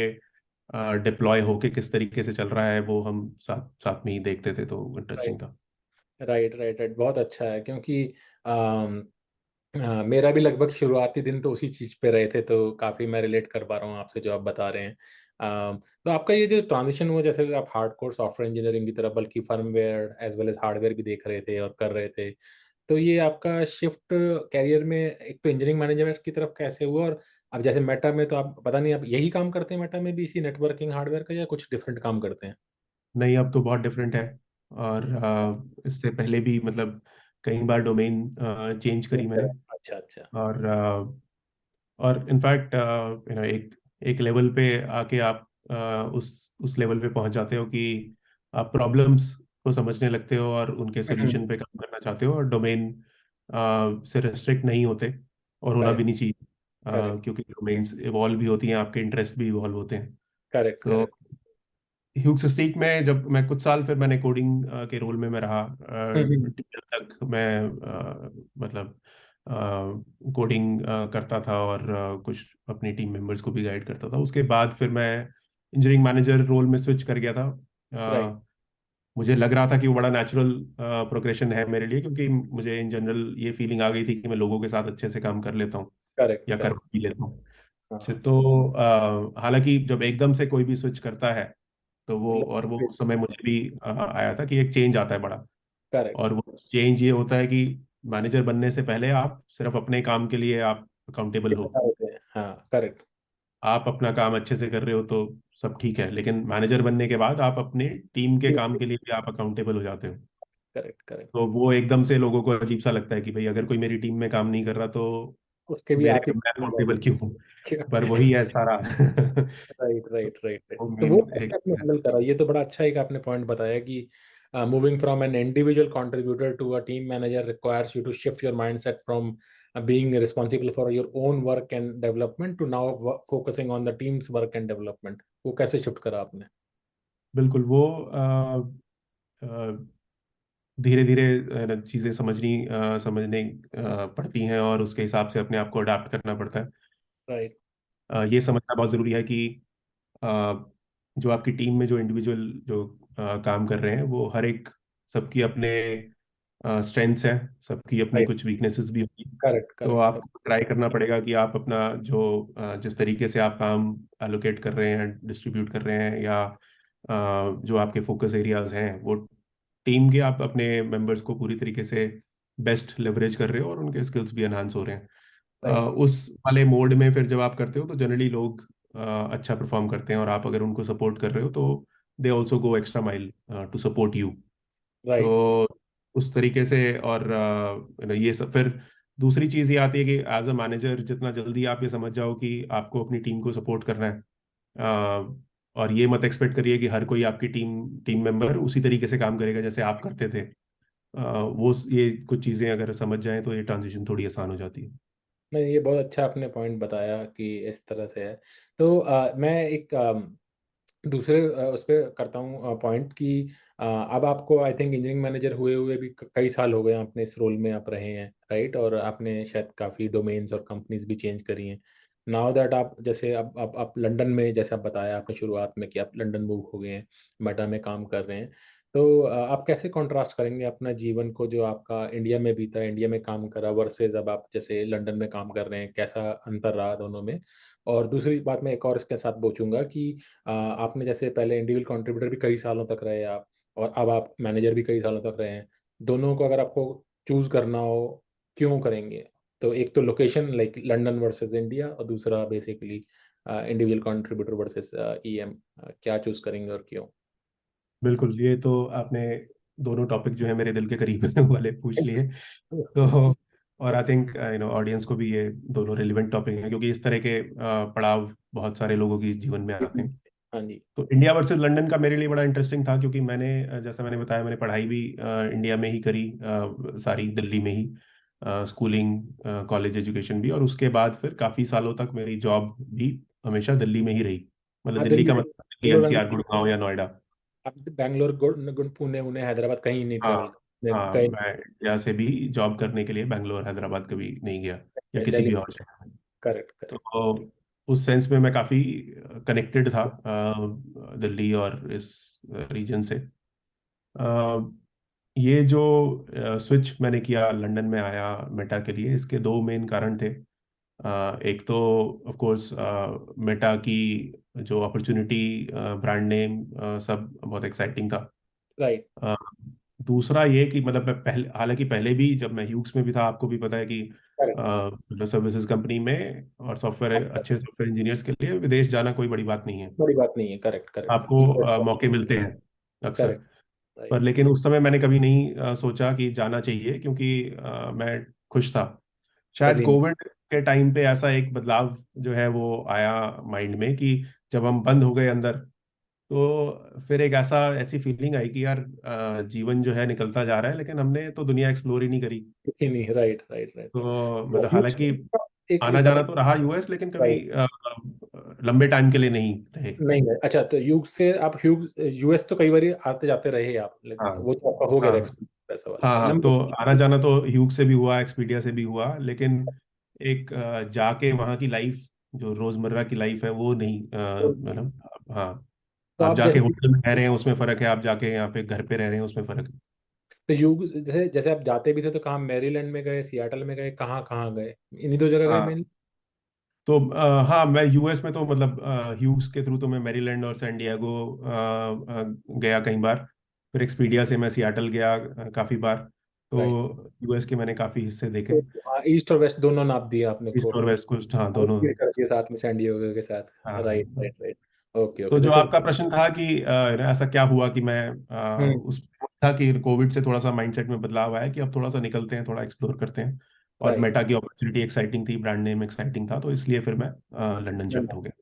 डिप्लॉय होके किस तरीके से चल रहा है, वो हम साथ साथ में ही देखते थे, तो राइट। इंटरेस्टिंग था। राइट। राइट। राइट। बहुत अच्छा है, क्योंकि मेरा भी लगभग शुरुआती दिन तो उसी चीज पे रहे थे, तो काफी मैं रिलेट कर पा रहा हूँ आपसे जो आप बता रहे हैं। तो आपका ये जो ट्रांजिशन हुआ, जैसे आप हार्डकोर सॉफ्टवेयर इंजीनियरिंग की तरफ, बल्कि firmware as well as hardware भी देख रहे थे और कर रहे थे, तो ये आपका शिफ्ट कैरियर में एक तो इंजीनियरिंग मैनेजमेंट की तरफ कैसे हुआ? और अब जैसे मेटा में तो आप पता नहीं, आप यही काम करते हैं मेटा में भी, इसी नेटवर्किंग हार्डवेयर का, या कुछ डिफरेंट काम करते हैं? नहीं, अब तो बहुत डिफरेंट है। और इससे पहले भी मतलब कई बार डोमेन चेंज करी मैंने। अच्छा। अच्छा। और और इनफैक्ट एक एक लेवल पे आके आप उस लेवल पे पहुंच जाते हो कि आप प्रॉब्लम्स को समझने लगते हो और उनके सोल्यूशन पे काम करना चाहते हो, और डोमेन से रेस्ट्रिक्ट नहीं होते, और होना भी करेक्ट। नहीं चाहिए। करेक्ट। क्योंकि डोमेन्स इवॉल्व भी होती हैं, आपके इंटरेस्ट भी इवॉल्व होते हैं। करेक्ट। तो करेक्ट। ह्यूगस्टीक में जब मैं कुछ साल, फिर मैंने कोडिंग के रोल में मैं रहा, टीएल तक मैं मतलब कोडिंग करता था, और कुछ अपनी टीम मेंबर्स को भी गाइड करता था। उसके बाद फिर मैं इंजीनियरिंग मैनेजर रोल में स्विच कर गया था। राइट। मुझे लग रहा था कि वो बड़ा नेचुरल प्रोग्रेशन है मेरे लिए, क्योंकि मुझे इन जनरल ये फीलिंग आ गई थी कि मैं लोगों के साथ अच्छे से काम कर लेता हूँ, करेक्ट। या कर करेक्ट। भी लेता हूँ। हाँ। तो हालांकि जब एकदम से कोई भी स्विच करता है, तो वो उस समय मुझे भी आया था कि एक चेंज आता है बड़ा। करेक्ट। और वो चेंज ये होता है कि मैनेजर बनने से पहले आप सिर्फ अपने काम के लिए आप अकाउंटेबल हो। हाँ। करेक्ट। आप अपना काम अच्छे से कर रहे हो तो सब ठीक है, लेकिन मैनेजर बनने के बाद आप अपने टीम के काम के लिए भी आप अकाउंटेबल हो जाते हो। करेक्ट। करेक्ट। तो वो एकदम से लोगों को अजीब सा लगता है कि भाई, अगर कोई मेरी टीम में काम नहीं कर रहा तो उसके भी आप ही। मैं अकाउंटेबल क्यों हूँ? पर वही है सारा। राइट। राइट। राइट। राइट। वो तो मेन वो एक, कैसे आपने हैंडल करा? ये तो बड़ा अच्छा एक आपने पॉइंट बताया कि moving from an individual contributor to a team manager requires you to shift your mindset from being responsible for your own work and development to now focusing on the team's work and development. वो कैसे shift करा आपने? बिल्कुल वो धीरे धीरे चीज़ें समझने पड़ती हैं, और उसके हिसाब से अपने आप को अडाप्ट करना पड़ता है। राइट। ये समझना बहुत ज़रूरी है कि अ, जो आपकी टीम में जो इंडिविजुअल जो काम कर रहे हैं, वो हर एक, सबकी अपने स्ट्रेंथ्स हैं, सबकी अपनी राइट। कुछ वीकनेसेस भी होगी। करेक्ट। तो करेक्ट। आपको ट्राई करना पड़ेगा कि आप अपना जो जिस तरीके से आप काम एलोकेट कर रहे हैं, डिस्ट्रीब्यूट कर रहे हैं, या जो आपके फोकस एरियाज हैं, वो टीम के आप अपने मेंबर्स को पूरी तरीके से बेस्ट लेवरेज कर रहे हो और उनके स्किल्स भी एनहांस हो रहे हैं। राइट। उस वाले मोड में फिर जब आप करते हो तो जनरली लोग अच्छा परफॉर्म करते हैं, और आप अगर उनको सपोर्ट कर रहे हो तो they also go extra mile to support you. Right. तो उस तरीके से, और ये सब फिर दूसरी चीज ये आती है कि एज अ मैनेजर जितना जल्दी आप ये समझ जाओ कि आपको अपनी टीम को सपोर्ट करना है, और ये मत एक्सपेक्ट करिए कि हर कोई आपकी टीम मेंबर उसी तरीके से काम करेगा जैसे आप करते थे। वो ये कुछ चीजें अगर समझ जाएं तो ये ट्रांजिशन थोड़ी आसान हो जाती है। नहीं, ये बहुत अच्छा आपने पॉइंट बताया कि इस तरह से है। तो मैं एक दूसरे उस पे करता हूँ पॉइंट कि अब आपको आई थिंक इंजीनियरिंग मैनेजर हुए हुए भी कई साल हो गए हैं, अपने इस रोल में आप रहे हैं, राइट? और आपने शायद काफ़ी डोमेन्स और कंपनीज भी चेंज करी हैं। नाउ दैट आप जैसे अब आप लंदन में, जैसे आप बताया आपने शुरुआत में कि आप लंदन मूव हो गए हैं, मेटा में काम कर रहे हैं। तो आप कैसे कॉन्ट्रास्ट करेंगे अपना जीवन को जो आपका इंडिया में बीता, इंडिया में काम करा वर्सेस अब आप जैसे लंदन में काम कर रहे हैं, कैसा अंतर रहा दोनों में? और दूसरी बात मैं एक और इसके साथ पूछूंगा कि आपने जैसे पहले इंडिविजुअल कंट्रीब्यूटर भी कई सालों तक रहे आप, और अब आप मैनेजर भी कई सालों तक रहे हैं। दोनों को अगर आपको चूज करना हो, क्यों करेंगे? तो एक तो location like London versus India, और दूसरा basically individual contributor versus EM, क्या चूज करेंगे और क्यों? बिल्कुल, ये तो आपने दोनों टॉपिक जो है मेरे दिल के करीब वाले पूछ लिए। तो और आई थिंक ऑडियंस को भी ये दोनों रिलेवेंट टॉपिक हैं, क्योंकि इस तरह के पड़ाव बहुत सारे लोगों के जीवन में आते हैं। हाँ जी। तो इंडिया वर्सेस लंदन का मेरे लिए बड़ा इंटरेस्टिंग था, क्योंकि मैंने जैसा मैंने बताया, मैंने पढ़ाई भी इंडिया में ही करी, सारी दिल्ली में ही, स्कूलिंग कॉलेज एजुकेशन भी, और उसके बाद फिर काफ़ी सालों तक मेरी जॉब भी हमेशा दिल्ली में ही रही। मतलब हाँ, दिल्ली दिल्ली का में। मतलब दिल्ली एनसीआर गुड़गांव या नोएडा। आप बैंगलोर, पुणे उन्हें हैदराबाद कहीं नहीं हाँ, ट्रेवल हाँ, गए? मैं इंडिया से भी जॉब करने के लिए बैंगलोर हैदराबाद कभी नहीं गया, या किसी दिल्ली। भी और शहर में। Correct, correct. तो उस सेंस में मैं काफ़ी कनेक्टेड था दिल्ली और इस रीजन से। अ, ये जो स्विच मैंने किया, लंदन में आया मेटा के लिए, इसके दो मेन कारण थे। एक तो ऑफ कोर्स मेटा की जो अपॉर्चुनिटी, ब्रांड नेम, सब बहुत एक्साइटिंग था। राइट। अ, दूसरा ये कि मतलब मैं पहले, हालांकि पहले भी जब मैं ह्यूक्स में भी था, आपको भी पता है कि करेक्ट। मतलब सर्विसेज कंपनी में और सॉफ्टवेयर, अच्छे सॉफ्टवेयर इंजीनियर्स के लिए विदेश जाना कोई बड़ी बात नहीं है। बड़ी बात नहीं है। करेक्ट, आपको करेक्ट। मौके मिलते हैं अक्सर। करेक्ट। पर राइट। लेकिन उस समय मैंने कभी नहीं सोचा कि जाना चाहिए, क्योंकि मैं खुश था। शायद कभी नहीं। कोविड के टाइम पे ऐसा एक बदलाव जो है वो आया माइंड में, कि जब हम बंद हो गए अंदर, तो फिर एक ऐसी फीलिंग आई कि यार जीवन जो है निकलता जा रहा है, लेकिन हमने तो दुनिया एक्सप्लोर ही नहीं करी। ही नहीं। Right, right, right. तो तो मतलब ह्यूज हालांकि एक आना एक जाना बता। तो रहा यूएस, लेकिन कभी राइट। लंबे टाइम के लिए नहीं रहे। नहीं है। अच्छा, तो ह्यूज से आप ह्यूज यूएस तो कई बार आते जाते रहे आप, हाँ, वो तो आपका हो गया हाँ, था हाँ, एक्सपीरियंस पैसा वाला हाँ, हाँ, लंबे। तो आना जाना तो ह्यूग से भी हुआ, एक्सपीडिया से भी हुआ, लेकिन एक जाके वहाँ की लाइफ, जो रोजमर्रा की लाइफ है, वो नहीं, मतलब हाँ, तो आप आप जाके जैसे, होटल में रह रहे हैं उसमें फर्क है, आप जाके यहाँ पे घर पे रह रहे हैं उसमें फर्क है। तो ह्यूज जैसे जैसे आप जाते भी थे तो कहाँ, मैरीलैंड में गए, सियाटल में गए, कहाँ कहाँ गए? इन्हीं दो जगह गए हाँ, मेनली? तो हाँ, मैं यूएस में तो मतलब ह्यूग्स के थ्रू तो मैं मैरीलैंड और सैन डिएगो गया कई बार। फिर एक्सपीडिया से मैं सियाटल गया काफी बार। राइट। तो यूएस के मैंने काफी हिस्से देखे। तो ईस्ट और वेस्ट दोनों नाप दिए आपने को? ईस्ट और वेस्ट कोस्ट, हाँ, दोनों। आउटफिट कर दिए साथ में सैन डिएगो के साथ? राइट, हाँ। Right, right. ओके, तो ओके, जो दिस इज। आपका प्रश्न था कि ऐसा क्या हुआ कि मैं हम्म। उस था कि कोविड से थोड़ा सा माइंडसेट में बदलाव आया, कि अब थोड़ा सा निकलते हैं, थोड़ा एक्सप्लोर करते हैं। और राइट। मेटा की अपॉर्चुनिटी एक्साइटिंग थी, ब्रांड नेम एक्साइटिंग था, तो इसलिए फिर मैं लंदन शिफ्ट हो गया।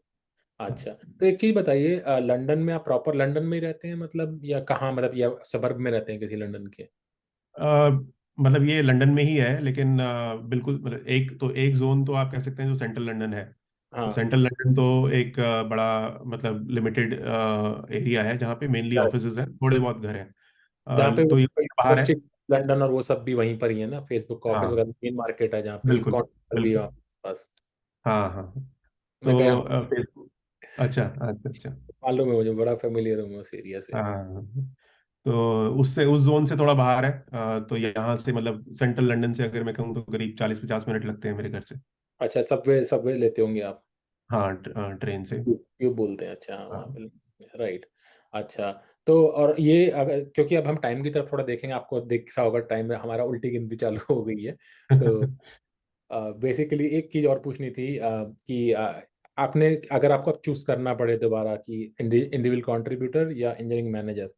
हाँ। अच्छा, तो एक चीज बताइए, लंदन में आप प्रॉपर लंदन में ही रहते हैं मतलब, या कहाँ, मतलब या सबर्ब में रहते हैं किसी लंदन के? अ, मतलब ये लंदन में ही है, लेकिन बिल्कुल, मतलब एक जोन तो आप कह सकते हैं जो सेंट्रल लंदन है। तो हाँ। सेंट्रल लंदन तो एक बड़ा मतलब लिमिटेड एरिया है, जहाँ पे मेनली करेक्ट। ऑफिसेज हैं, थोड़े बहुत घर हैं। जहाँ पे तो ये उससे बाहर है। लंदन और वो सब भी वहीं पर ही है ना, फेसबुक का ऑफिस हाँ, वगैरह, मेन मार्केट है जहाँ पे बिल्कुल, इस्कॉन भी है बिल्कुल। वहाँ पास। हाँ, हाँ। मैं गया तो हूँ, अच्छा, अच्छा, अच्छा। मालूम है मुझे, बड़ा फेमिलियर हूँ मैं उस एरिया से। हाँ, तो उससे उस जोन से थोड़ा बाहर है। तो यहाँ से मतलब सेंट्रल लंदन से अगर मैं कहूँ तो करीब 40-50 मिनट लगते हैं मेरे घर से। अच्छा, सबवे सबवे लेते होंगे आप? हाँ, ट्रेन से। क्यों बोलते हैं, अच्छा, हाँ, वहाँ हाँ। पे। राइट। अच्छा, तो और ये अगर, क्योंकि अब हम टाइम की तरफ थोड़ा देखेंगे, आपको दिख रहा होगा टाइम में हमारा उल्टी गिनती चालू हो गई है। तो बेसिकली एक चीज़ और पूछनी थी कि आपने, अगर आपको चूज़ करना पड़े दोबारा कि इंडिविजुअल कंट्रीब्यूटर या इंजीनियरिंग मैनेजर,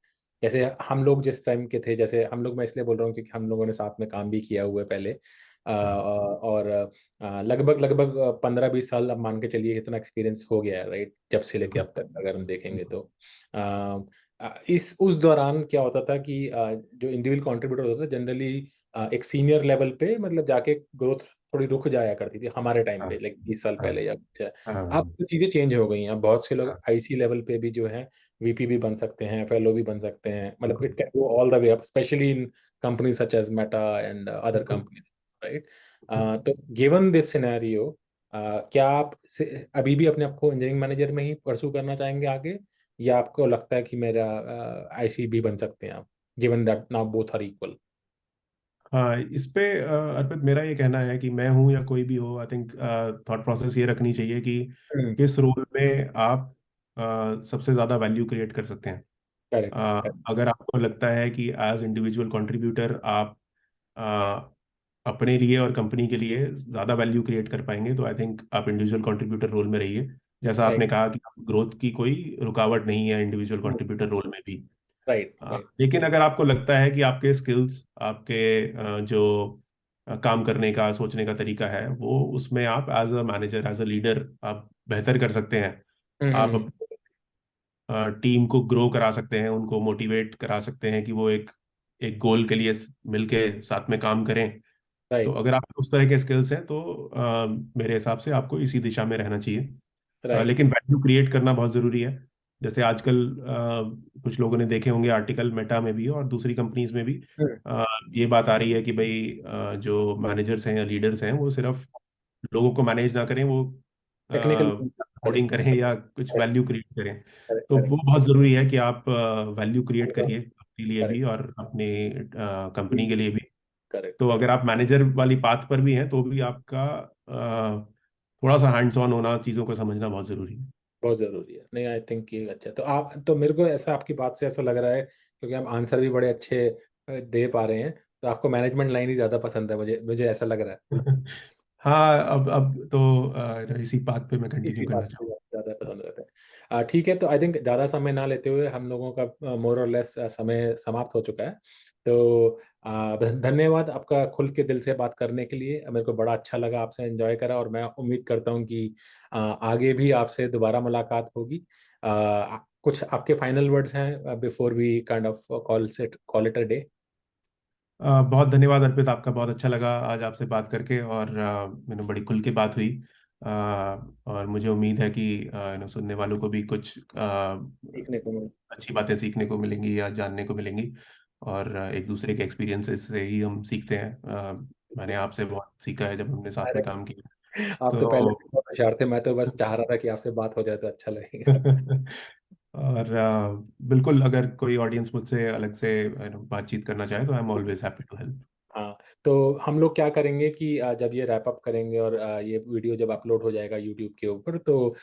जैसे हम लोग जिस टाइम के थे, जैसे हम लोग, मैं इसलिए बोल रहा हूँ क्योंकि हम लोगों ने साथ में काम भी किया हुआ है पहले, और लगभग लगभग 15-20 साल अब मान के चलिए, इतना एक्सपीरियंस हो गया है, राइट, जब से लेके अब तक अगर हम देखेंगे तो इस उस दौरान क्या होता था कि जो इंडिविजुअल कंट्रीब्यूटर होता था जनरली एक सीनियर लेवल पे मतलब जाके ग्रोथ थोड़ी रुक जाया करती थी हमारे टाइम पे, हाँ लाइक 20 साल हाँ पहले या कुछ है। अब हाँ तो चीजें चेंज हो गई हैं, अब बहुत से लोग हाँ, आईसी लेवल पे भी जो है वीपी भी बन सकते हैं, फेलो भी बन सकते हैं, मतलब बिल्कुल it can go all the way up, specially in company such as Meta and other बिल्कुल कंपनी, राइट। बिल्कुल। तो गिवन दिस सिनेरियो, क्या आप अभी भी अपने आप को इंजीनियरिंग मैनेजर में ही परसू करना चाहेंगे आगे, या आपको लगता है कि मेरा आईसी भी बन सकते हैं आप, given that now both are equal? हाँ, इस पे अर्पित मेरा ये कहना है कि मैं हूँ या कोई भी हो, आई थिंक थॉट प्रोसेस ये रखनी चाहिए कि किस रोल में आप सबसे ज़्यादा वैल्यू क्रिएट कर सकते हैं। करेक्ट। अगर आपको लगता है कि एज इंडिविजुअल कंट्रीब्यूटर आप अपने लिए और कंपनी के लिए ज़्यादा वैल्यू क्रिएट कर पाएंगे, तो आई थिंक आप इंडिविजुअल कंट्रीब्यूटर रोल में रहिए। जैसा आपने राइट, कहा कि ग्रोथ की कोई रुकावट नहीं है इंडिविजुअल कंट्रीब्यूटर रोल में भी। राइट, राइट, लेकिन अगर आपको लगता है कि आपके स्किल्स, आपके जो काम करने का सोचने का तरीका है, वो उसमें आप as a manager, as a leader आप बेहतर कर सकते हैं। आप हम्म, टीम को ग्रो करा सकते हैं, उनको मोटिवेट करा सकते हैं कि वो एक एक गोल के लिए मिलके साथ में काम करें। तो राइट, अगर आप उस तरह के स्किल्स हैं तो मेरे हिसाब से आपको इसी दिशा में रहना चाहिए। राइट, लेकिन वैल्यू क्रिएट करना बहुत ज़रूरी है। जैसे आजकल कुछ लोगों ने देखे होंगे आर्टिकल, मेटा में भी और दूसरी कंपनीज में भी अ, ये बात आ रही है कि भाई जो मैनेजर्स हैं या लीडर्स हैं वो सिर्फ लोगों को मैनेज ना करें, वो टेक्निकल, कोडिंग करेक्ट, करें या कुछ करेक्ट, वैल्यू क्रिएट करें। तो वो करेक्ट, बहुत ज़रूरी है कि आप वैल्यू क्रिएट करिए अपने लिए भी करेक्ट, और अपने कंपनी के लिए भी। करेक्ट, तो अगर करेक्ट, आप मैनेजर वाली पाथ पर भी हैं तो भी आपका थोड़ा सा हैंड्स ऑन होना, चीज़ों को समझना बहुत ज़रूरी है। बहुत जरूरी है। नहीं, आई थिंक ये अच्छा है। तो आप, तो मेरे को ऐसा आपकी बात से ऐसा लग रहा है, क्योंकि आप आंसर भी बड़े अच्छे दे पा रहे हैं, तो आपको मैनेजमेंट लाइन ही ज्यादा पसंद है, मुझे मुझे ऐसा लग रहा है। हाँ, अब तो इसी बात पे मैं कंटिन्यू इसी बात करना से चाहूँगा। ज्यादा पसंद रहता है। ठीक है, तो आई थिंक ज्यादा समय ना लेते हुए हम लोगों का मोर और लेस समय समाप्त हो चुका है। तो धन्यवाद आपका खुल के दिल से बात करने के लिए, मेरे को बड़ा अच्छा लगा, आपसे एंजॉय करा, और मैं उम्मीद करता हूँ कि आगे भी आपसे दोबारा मुलाकात होगी। कुछ आपके फाइनल वर्ड्स हैं before we kind of call it a day? बहुत धन्यवाद अर्पित, आपका बहुत अच्छा लगा आज आपसे बात करके, और मैंने बड़ी खुल के बात हुई। और मुझे उम्मीद है कि सुनने वालों को भी कुछ सीखने को मिला। अच्छी बातें सीखने को मिलेंगी या जानने को मिलेंगी। और एक दूसरे के एक्सपीरियंसेस से ही हम सीखते हैं। मैंने आपसे बहुत सीखा है जब हमने साथ में अरे, काम किया। आप तो पहले तो भी बहुत होशियार थे, मैं तो बस चाह रहा था कि आपसे बात हो जाए तो अच्छा लगेगा। और बिल्कुल, अगर कोई ऑडियंस मुझसे अलग से बातचीत करना चाहे तो I am always happy to help. हाँ, तो हम लोग क्या करेंगे कि जब ये रैप अप करेंगे और ये वीडियो जब अपलोड हो जाएगा यूट्यूब के ऊपर, तो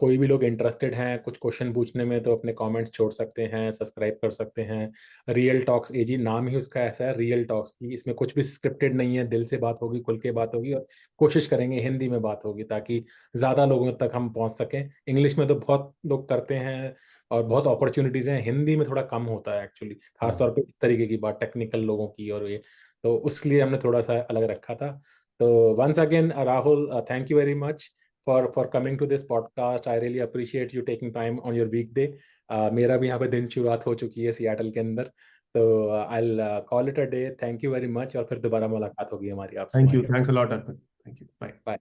कोई भी लोग इंटरेस्टेड हैं कुछ क्वेश्चन पूछने में तो अपने कमेंट्स छोड़ सकते हैं, सब्सक्राइब कर सकते हैं। रियल टॉक्स एजी नाम ही उसका ऐसा है, रियल टॉक्स की, इसमें कुछ भी स्क्रिप्टेड नहीं है, दिल से बात होगी, खुल के बात होगी, और कोशिश करेंगे हिंदी में बात होगी ताकि ज़्यादा लोगों तक हम पहुंच सकें। इंग्लिश में तो बहुत लोग करते हैं और बहुत अपॉर्चुनिटीज़ हैं, हिंदी में थोड़ा कम होता है एक्चुअली, खासतौर हाँ, पे इस तरीके की बात टेक्निकल लोगों की, और ये तो उसके लिए हमने थोड़ा सा अलग रखा था। तो once again Rahul, thank you very much for coming to this podcast. I really appreciate you taking time on your weekday. मेरा भी यहाँ पे दिन शुरुआत हो चुकी है सियाटल के अंदर। तो I call it a day, thank you very much, और फिर दोबारा मुलाकात होगी हमारी आपसे थैंक यू, हमारी। Thanks a lot Arpit, thank you, bye. Bye.